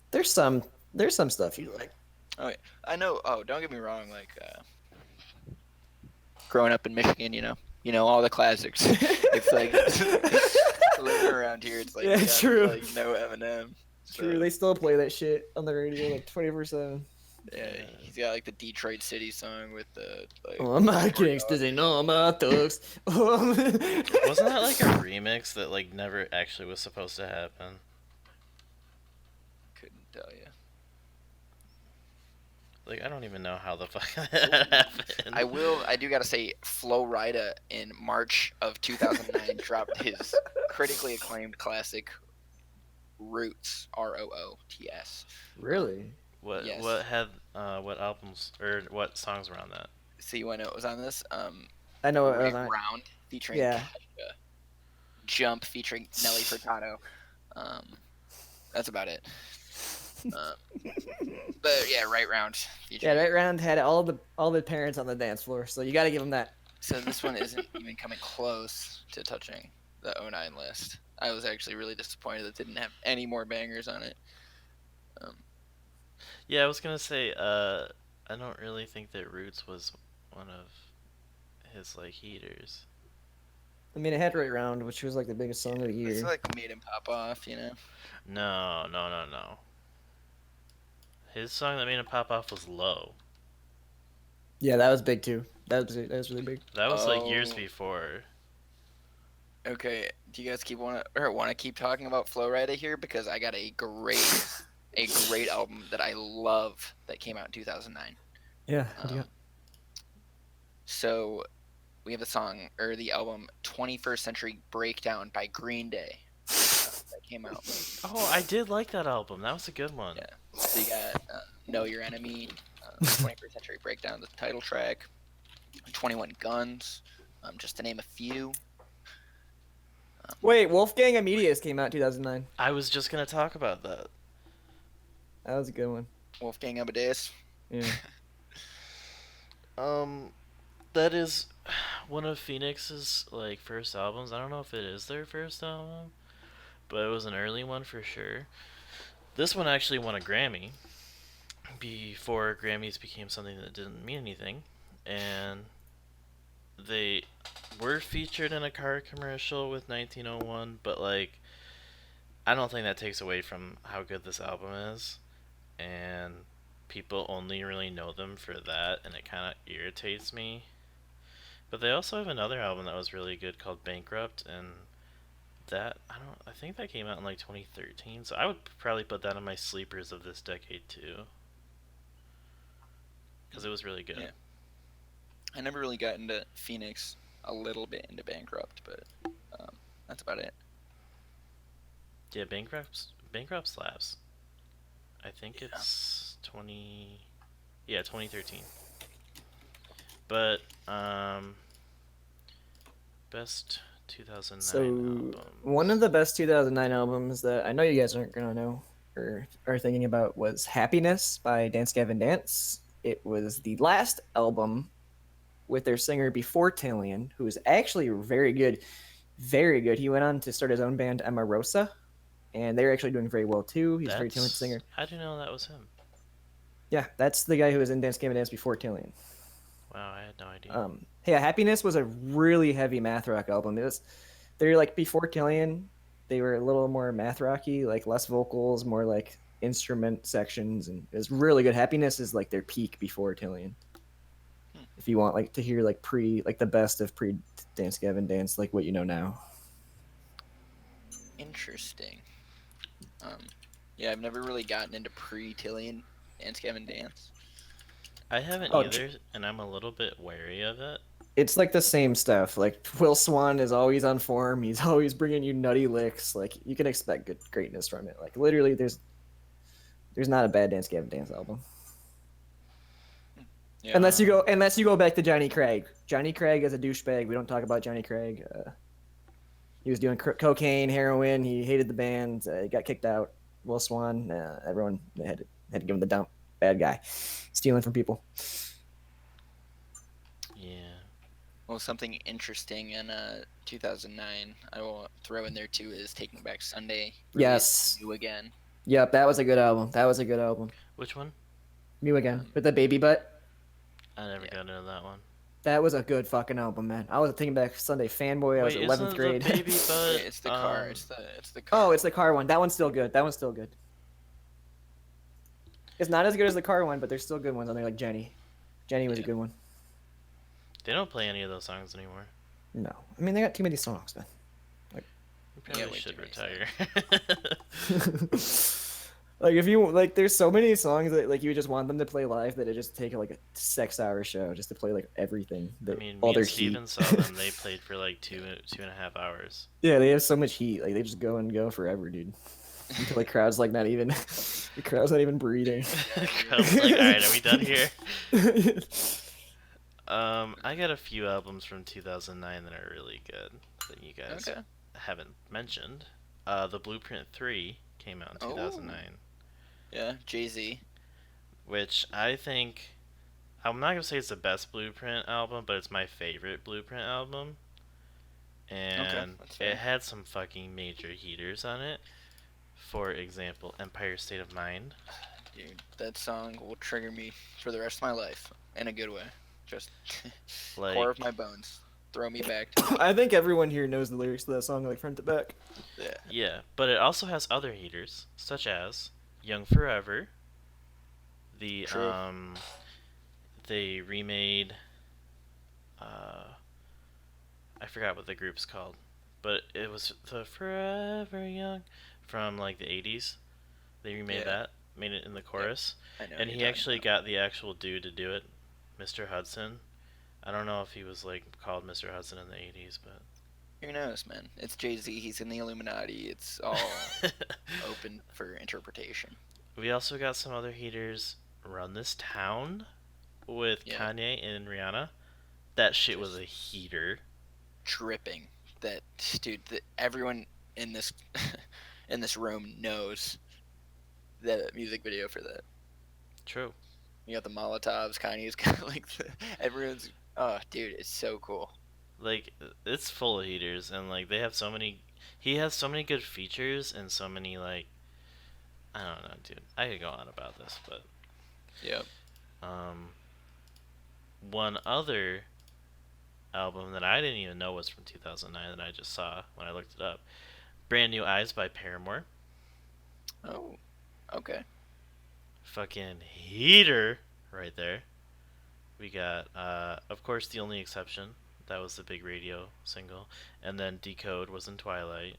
There's some stuff you like. I know. Oh, don't get me wrong. Like growing up in Michigan, you know all the classics. It's like living around here. It's like Yeah, true. like no Eminem. True, So, they still play that shit on the radio like 24/7. yeah, he's got like the Detroit City song with the like. Oh, my corn gangsters dog. ain't all my thugs. Wasn't that like a remix that like never actually was supposed to happen? Couldn't tell you. Like I don't even know how the fuck that happened. I do gotta say, Flo Rida in March of 2009 dropped his critically acclaimed classic Roots, Roots. Really? What Yes. what had what albums or what songs were on that? See when it was on this? I know it was Right on. Round featuring Yeah. Kesha. Jump featuring Nelly Furtado. That's about it. But yeah, Right Round Yeah, featuring. Right Round had all the parents on the dance floor, so you got to give them that. So this one isn't even coming close to touching the '09 list. I was actually really disappointed that it didn't have any more bangers on it. Yeah, I was gonna say, I don't really think that Roots was one of his like heaters. I mean, it had Right Round, which was like the biggest song of the It's year. like made him pop off, you know. No. His song that made him pop off was Low. Yeah, that was big too. That was really big. That was like years Oh. before. Okay, do you guys want to keep talking about Flo Rida here because I got a great album that I love that came out in 2009. Yeah. What do you Um, so we have the song or the album 21st Century Breakdown by Green Day that came out. Oh, I did like that album. That was a good one. Yeah. So you got Know Your Enemy, 21st Century Breakdown, the title track, 21 Guns, just to name a few. Wait, Wolfgang Amadeus came out in 2009. I was just gonna talk about that. That was a good one. Wolfgang Amadeus. Yeah. That is one of Phoenix's like first albums. I don't know if it is their first album, but it was an early one for sure. This one actually won a Grammy before Grammys became something that didn't mean anything, and they were featured in a car commercial with 1901, but like I don't think that takes away from how good this album is, and people only really know them for that, and it kind of irritates me. But they also have another album that was really good called Bankrupt, and that I think that came out in like 2013, so I would probably put that on my sleepers of this decade too, because it was really good. Yeah. I never really got into Phoenix. A little bit into Bankrupt, but that's about it. Yeah, Bankrupt slaps. I think it's 2013. But Best 2009 So one of albums. the best 2009 albums that I know you guys aren't gonna know or are thinking about was "Happiness" by Dance Gavin Dance. It was the last album with their singer before Talion, who is actually very good, very good. He went on to start his own band, Emma Rosa, and they're actually doing very well too. He's a very talented That's singer. how do you know that was him? Yeah, that's the guy who was in Dance Gavin Dance before Talion. Wow, I had no idea. Yeah, Happiness was a really heavy math rock album. It was they're like before Killian, they were a little more math rocky, like less vocals, more like instrument sections, and it was really good. Happiness is like their peak before Tillian. Hmm. If you want like to hear like the best of pre Dance Gavin Dance, like what you know now. Interesting. Um, yeah, I've never really gotten into pre-Tillian Dance Gavin Dance. I haven't Oh, either, and I'm a little bit wary of it. it's like the same stuff. Like Will Swan is always on form. He's always bringing you nutty licks. Like you can expect good greatness from it. Like literally, there's not a bad Dance Gavin Dance album. Yeah. Unless you go back to Johnny Craig. Johnny Craig is a douchebag. We don't talk about Johnny Craig. He was doing cocaine, heroin. He hated the band. He got kicked out. Will Swan. Everyone had to give him the dump. Bad guy, stealing from people. Yeah. Well, something interesting in 2009 I will throw in there too is Taking Back Sunday. Yes. You again. Yep, that was a good album. That was a good album. Which one? Mew again with the baby butt. I never Yeah. got into that one. That was a good fucking album, man. I was a Taking Back Sunday fanboy. I was Wait, 11th isn't grade. the baby butt? Wait, it's the car. It's the car. Oh, it's the car one. That one's still good. That one's still good. It's not as good as the car one, but there's still good ones on there, like Jenny. Jenny was a Yeah. good one. They don't play any of those songs anymore. No, I mean they got too many songs, man. We probably way should too many retire. Like if you like, there's so many songs that like you just want them to play live that it just take like a 6 hour show just to play like everything. I mean, All me their and Steven heat. saw them. They played for like 2.5 hours. Yeah, they have so much heat. Like they just go and go forever, dude. Until the crowd's like not even, the crowd's not even breathing. Crowd's like, all right, are we done here? I got a few albums from 2009 that are really good that you guys Okay. haven't mentioned. The Blueprint 3 came out in Oh. 2009, Yeah, Jay-Z. which I think, I'm not gonna say it's the best Blueprint album, but it's my favorite Blueprint album. And that's fair. it had some fucking major heaters on it. For example, Empire State of Mind. Dude, that song will trigger me for the rest of my life in a good way. Just Like, core of my bones. Throw me back to I think everyone here knows the lyrics to that song like front to back. yeah. yeah, but it also has other heaters, such as Young Forever. The True. They remade I forgot what the group's called, but it was the Forever Young from like the 80s. They remade that, made it in the chorus, I know. and he actually got the actual dude to do it, Mr. Hudson. I don't know if he was like called Mr. Hudson in the 80s, but Who knows, man? It's Jay-Z. He's in the Illuminati. It's all open for interpretation. we also got some other heaters. Run This Town with Kanye and Rihanna. That shit was a heater. Dripping. That dude. That everyone in this in this room knows the music video for that. True. You got the Molotovs. Kanye's got like everyone's. Oh, dude, it's so cool. Like, it's full of heaters, and like they have so many. He has so many good features and so many like. I don't know, dude. I could go on about this, but Yep. one other album that I didn't even know was from 2009 that I just saw when I looked it up. Brand New Eyes by Paramore. Oh. Okay. Fucking heater right there. We got, of course, The Only Exception. That was the big radio single. And then Decode was in Twilight.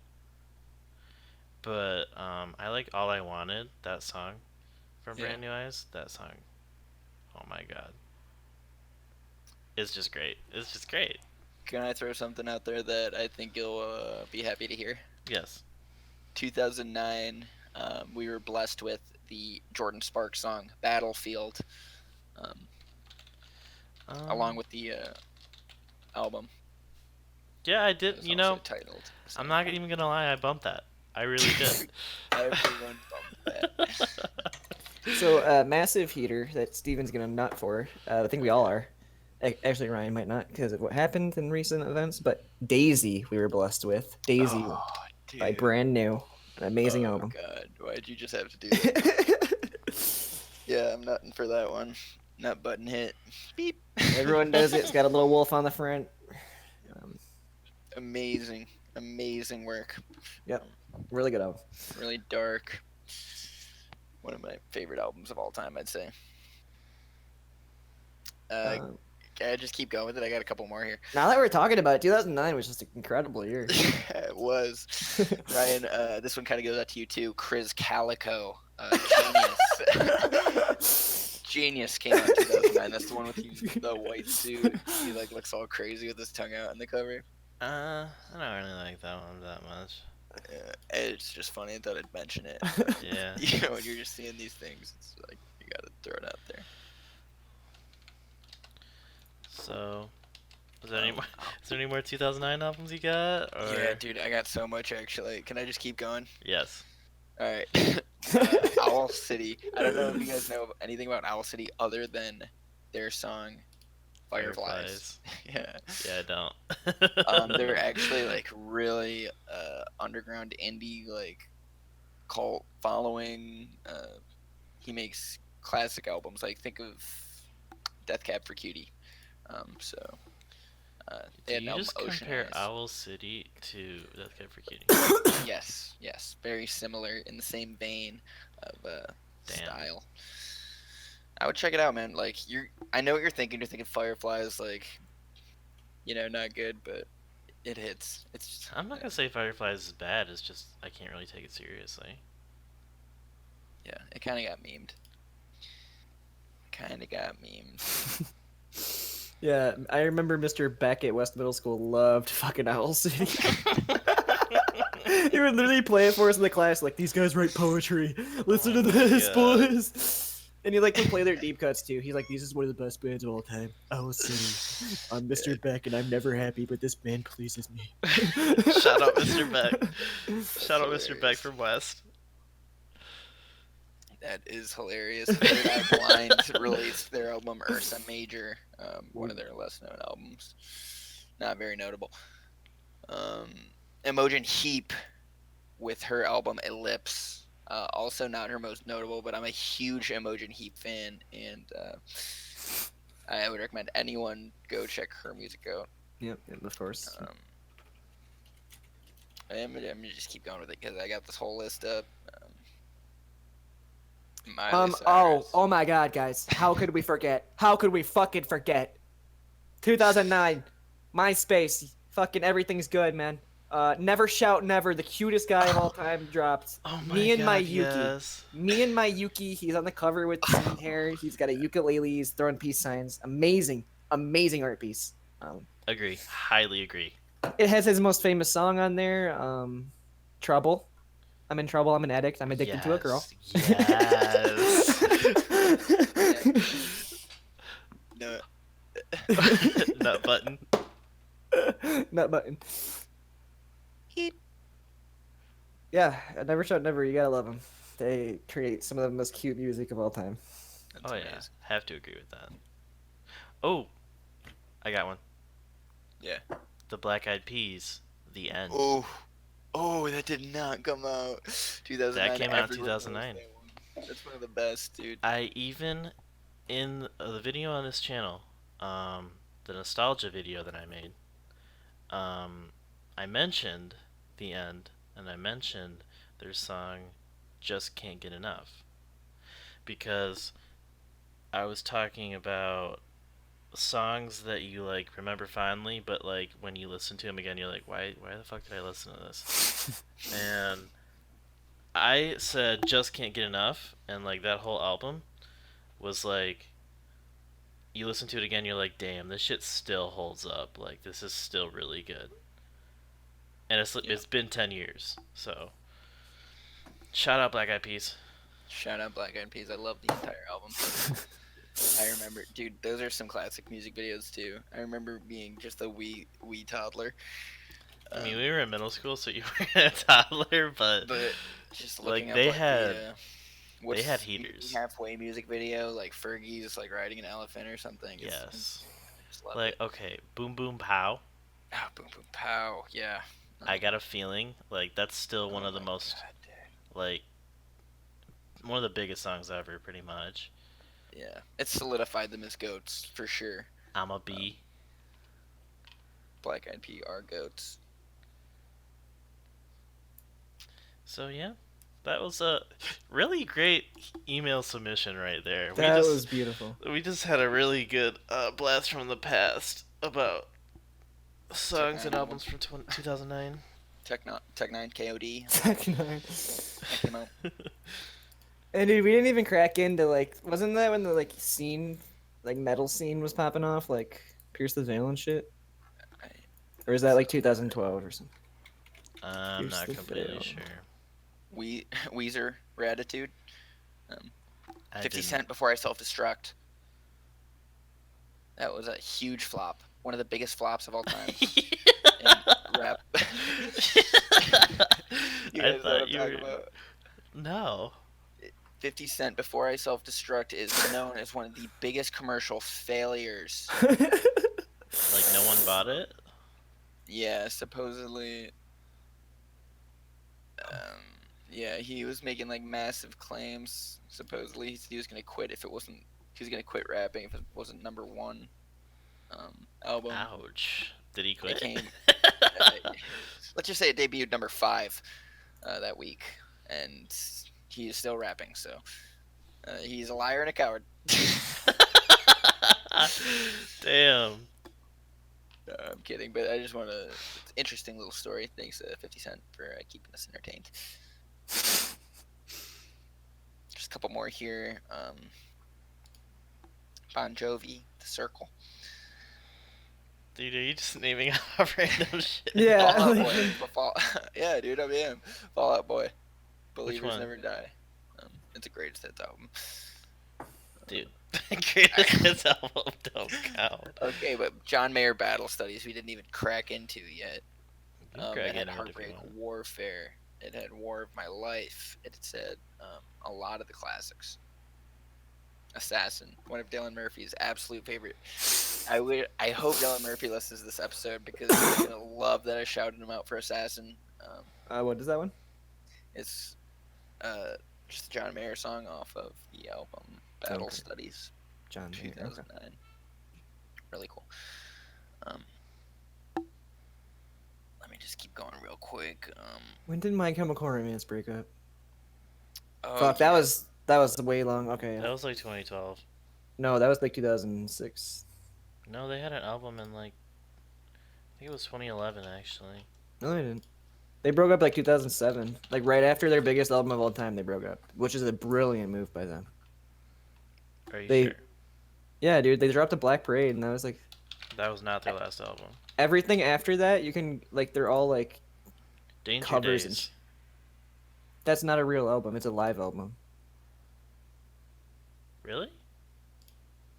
But I like All I Wanted, that song from Brand New Eyes. That song, oh my god. It's just great. It's just great. Can I throw something out there that I think you'll be happy to hear? Yes. 2009, we were blessed with the Jordan Sparks song Battlefield, along with the album. Yeah, I It did. was You also know, titled. I'm not even gonna lie. I bumped that. I really did. Everyone bumped that. So, massive heater that Steven's gonna nut for. I think we all are. Actually, Ryan might not because of what happened in recent events. But Daisy, we were blessed with Daisy Oh, by dude. Brand New, an amazing Oh album. God. Why'd you just have to do that? Yeah, I'm nutting for that one. Nut button hit. Beep. Everyone does it. It's got a little wolf on the front. Um, Amazing, amazing work. yep, really good album. Really dark. One of my favorite albums of all time, I'd say. Um, Can I just keep going with it? I got a couple more here. now that we're talking about it, 2009 was just an incredible year. It was. Ryan, this one kind of goes out to you too. Chris Calico, genius. Genius came out in 2009. That's the one with the white suit. He like looks all crazy with his tongue out on the cover. I don't really like that one that much. It's just funny. I thought I'd mention it. Yeah. You know, when you're just seeing these things, it's like you gotta throw it out there. So, is there any more? Is there any more 2009 albums you got? Or... Yeah, dude, I got so much actually. Can I just keep going? Yes. All right. Owl City. I don't know if you guys know anything about Owl City other than their song Fireflies. Yeah. Yeah, I don't. They're actually like really underground indie like cult following. He makes classic albums. Like think of Death Cab for Cutie. So they had Did an you album, just Ocean compare Eyes. Owl City to Death Cab for Cutie? Yes, very similar in the same vein of Damn. style. I would check it out, man. Like I know what you're thinking. You're thinking Fireflies, like, not good, but it hits. It's just, I'm not gonna say Fireflies is bad. It's just I can't really take it seriously. yeah, it kind of got memed. Yeah, I remember Mr. Beck at West Middle School loved fucking Owl City. He would literally play it for us in the class, like, these guys write poetry. Listen to Oh my this, God. boys. And he would play their deep cuts too. He's like, "This is one of the best bands of all time. Owl City. I'm Mr. Beck, and I'm never happy, but this band pleases me." Shout out Mr. Beck. Shout out Mr. Beck Hilarious. from West. That is hilarious. Third Eye Blind released their album Ursa Major, one of their less known albums. Not very notable. Imogen Heap with her album Ellipse. Also not her most notable, but I'm a huge Imogen Heap fan, and I would recommend anyone go check her music out. Yep, of course. I'm gonna just keep going with it because I got this whole list up. Miley Cyrus. Oh my God, guys! How could we forget? How could we fucking forget? 2009, MySpace, fucking everything's good, man. Never Shout Never, the cutest guy of all time, dropped. Oh my Me and God, my Yuki. yes. Me and my Yuki. He's on the cover with green hair. He's got a ukulele. He's throwing peace signs. Amazing art piece. Agree. Highly agree. It has his most famous song on there, Trouble. I'm in trouble. I'm an addict. I'm addicted to a girl. Yes. No, Nut button. Nut button. Yeah, Never Shout Never. You gotta love them. They create some of the most cute music of all time. that's Oh yeah, amazing. have to agree with that. Oh, I got one. Yeah. The Black Eyed Peas. The End. Oh, that did not come out. 2009. That came out in everyone knows 2009. that one. That's one of the best, dude. I even in the video on this channel, the nostalgia video that I made, I mentioned The End, and I mentioned their song Just Can't Get Enough, because I was talking about songs that you remember fondly, but when you listen to them again, you're like, why the fuck did I listen to this? And I said Just Can't Get Enough, and that whole album was you listen to it again, you're like, damn, this shit still holds up. This is still really good. And it's been 10 years, so shout out Black Eyed Peas. Shout out Black Eyed Peas. I love the entire album. I remember, dude, those are some classic music videos too. I remember being just a wee toddler I mean, Um, we were in middle school, so you were a toddler, but just like looking up like they had what's usually heaters. halfway music video, like Fergie's like riding an elephant or something. Yes. I just loved Like, it. okay, Boom Boom Pow. Ah, boom boom pow, yeah. I got a feeling like that's still one Oh of the my most god, dude. like one of the biggest songs ever, pretty much. Yeah, it solidified them as goats for sure. I'm a Um, bee. Black Eyed Peas are goats. So yeah, that was a really great email submission right there. That was beautiful. We just had a really good blast from the past about songs and Tech Nine albums album, from 2009. Tech Nine KOD. Tech Nine. That came out. And dude, we didn't even crack into like, wasn't that when the like scene, like metal scene was popping off, like Pierce the Veil and shit? I- Or is that like 2012 or something? I'm Here's not the completely veil. sure. Weezer, Ratitude. I 50 didn't. Cent Before I Self Destruct. That was a huge flop. One of the biggest flops of all time in rap. You I guys know what thought I'm you talking were. about? No. 50 Cent Before I Self Destruct is known as one of the biggest commercial failures. Like no one bought it. Yeah, supposedly. Um, yeah, he was making like massive claims. Supposedly, he was gonna quit if it wasn't. He was gonna quit rapping if it wasn't number one album. Ouch. Did he quit? Became. Let's just say it debuted number 5 that week, and he is still rapping. So he's a liar and a coward. Damn. I'm kidding, but I just want to. It's an interesting little story. Thanks, 50 Cent, for keeping us entertained. Just a couple more here. Bon Jovi, The Circle. Dude, are you just naming off random shit? Yeah. Fall Out like- Boy. Yeah, dude, I am. Fall Out Boy. Believers one? Never Die. It's a greatest hits album. Dude, greatest hits album don't count. Okay, but John Mayer Battle Studies we didn't even crack into yet. You can crack It had into it if you Heartbreak want. Warfare. It had War of My Life. It said a lot of the classics. Assassin, one of Dylan Murphy's absolute favorite. I hope Dylan Murphy listens to this episode because he's gonna love that I shouted him out for Assassin. what is that one? It's just a John Mayer song off of the album Battle Okay. Studies, John Mayer. Okay. 2009. Really cool. Let me just keep going real quick. When did My Chemical Romance break up? Oh, Fuck, yeah. that was way long. Okay. That was like 2012. No, that was like 2006. No, they had an album in like I think it was 2011 actually. No, they didn't. They broke up like 2007. Like right after their biggest album of all time, they broke up, which is a brilliant move by them. Are you They- sure? Yeah, dude, they dropped a Black Parade, and that was like That was not their last album. everything after that. You can like they're all like Danger covers and Days. that's not a real album. It's a live album. Really?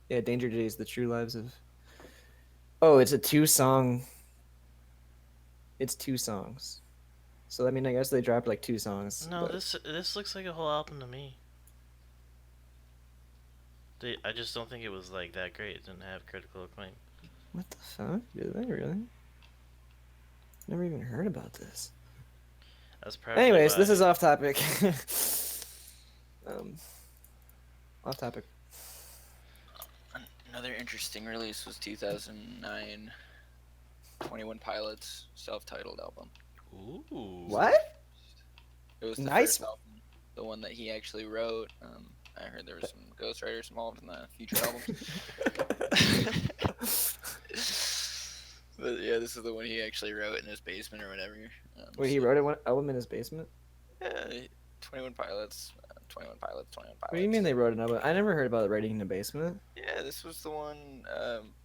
Yeah, Danger Days, the True Lives of. Oh, it's a 2-song. It's 2 songs. So I mean, I guess they dropped like 2 songs. No, but- this looks like a whole album to me. I just don't think it was like that great. It didn't have critical acclaim. What the fuck? Did they really? Never even heard about this. That's probably Anyways, why. this is off topic. Off topic. Another interesting release was 2009. 21 Pilots self-titled album. Ooh. What? It was the Nice. first album, the one that he actually wrote. I heard there was some ghostwriters involved in the future albums. But yeah, this is the one he actually wrote in his basement or whatever. Wait, he wrote an album in his basement? Yeah, 21 Pilots, 21 Pilots, 21 Pilots. What do you mean they wrote an album? I never heard about writing in a basement. Yeah, this was the one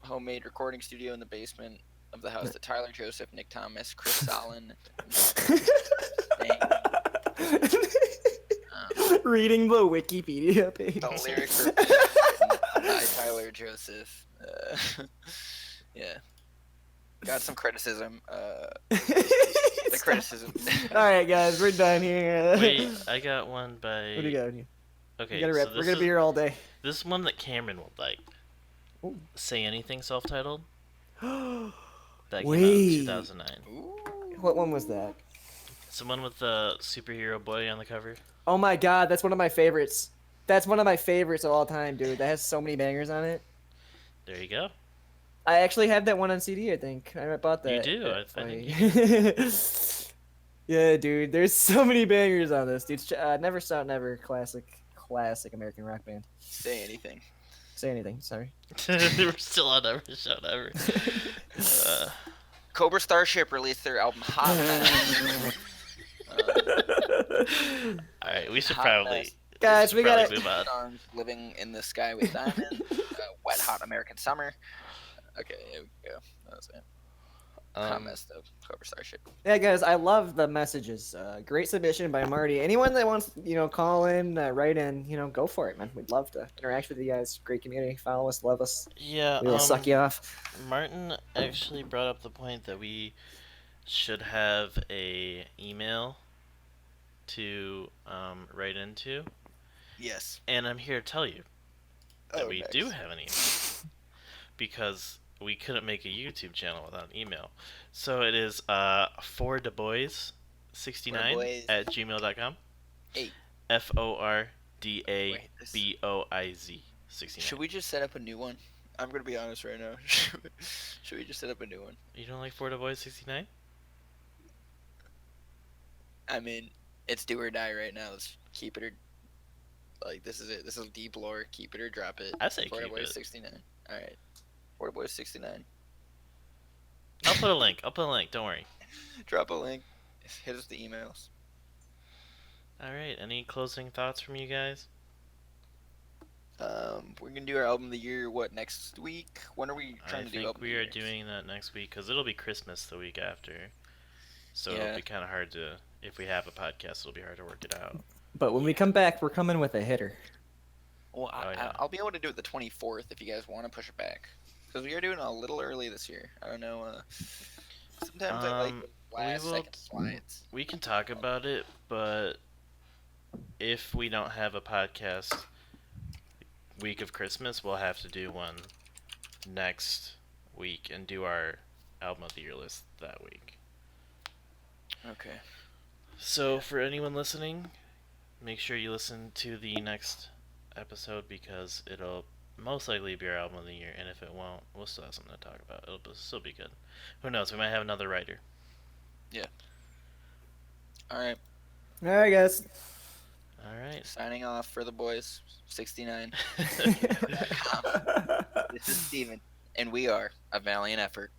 homemade recording studio in the basement of the house that Tyler Joseph, Nick Thomas, Chris Solin, Reading the Wikipedia page. the lyrics were written by Tyler Joseph. Yeah. got some criticism. The Stop. criticism. All right, guys, we're done here. Wait, I got one What do you by. got? We Okay, gotta so rip. We're gonna be here all day. this is one that Cameron would like. Ooh. Say Anything self-titled. That came out in Wait. 2009. Ooh. What one was that? Someone with the superhero boy on the cover. Oh my god, that's one of my favorites. That's one of my favorites of all time, dude. That has so many bangers on it. There you go. I actually have that one on CD, I think. I bought that. You do? I think you Yeah, dude. There's so many bangers on this, dude. Never Stop Never, classic American rock band. Say anything. Say anything, sorry. We're still on every show ever. Cobra Starship released their album Hot Mess. Alright, we should Hot probably. mess. Guys, should we probably gotta. move on. Songs Living in the Sky with Diamonds. Wet Hot American Summer. Okay, here we go. That was it. Hot Mess though. Cobra Starship. Yeah, guys, I love the messages. Great submission by Marty. Anyone that wants, call in, write in, go for it, man. We'd love to interact with you guys. Great community. Follow us, love us. Yeah, We will suck you off. Martin actually brought up the point that we should have a email to write into, Yes. and I'm here to tell you that we nice. do have an email because we couldn't make a YouTube channel without an email. So it is fordaboys69 Fordaboys. at gmail.com. Hey. FORDABOIZ 69. Should we just set up a new one? I'm gonna be honest right now. Should we just set up a new one? You don't like FordaBoys69? I mean, it's do or die right now. Let's keep it or this is it. This is deep lore. Keep it or drop it. I say keep Boys it. 69. All right. Boys 69. I'll put a link. Don't worry. Drop a link. Hit us the emails. All right. Any closing thoughts from you guys? We're gonna do our album of the year. What next week? When are we trying I to do? think Album of we the are year? doing that next week because it'll be Christmas the week after. So Yeah. it'll be kind of hard to, if we have a podcast, it'll be hard to work it out. But when we come back, we're coming with a hitter. Well, Oh, yeah. I'll be able to do it the 24th if you guys want to push it back. Because we are doing it a little early this year. I don't know. Sometimes I like the last will- second slides. We can talk about it, but if we don't have a podcast week of Christmas, we'll have to do one next week and do our album of the year list that week. Okay. So for anyone listening, make sure you listen to the next episode because it'll most likely be our album of the year, and if it won't, we'll still have something to talk about. It'll still be good. Who knows? We might have another writer. All right. All right, guys. All right. Signing off for the boys. 69. This is Steven, and we are a Valiant Effort.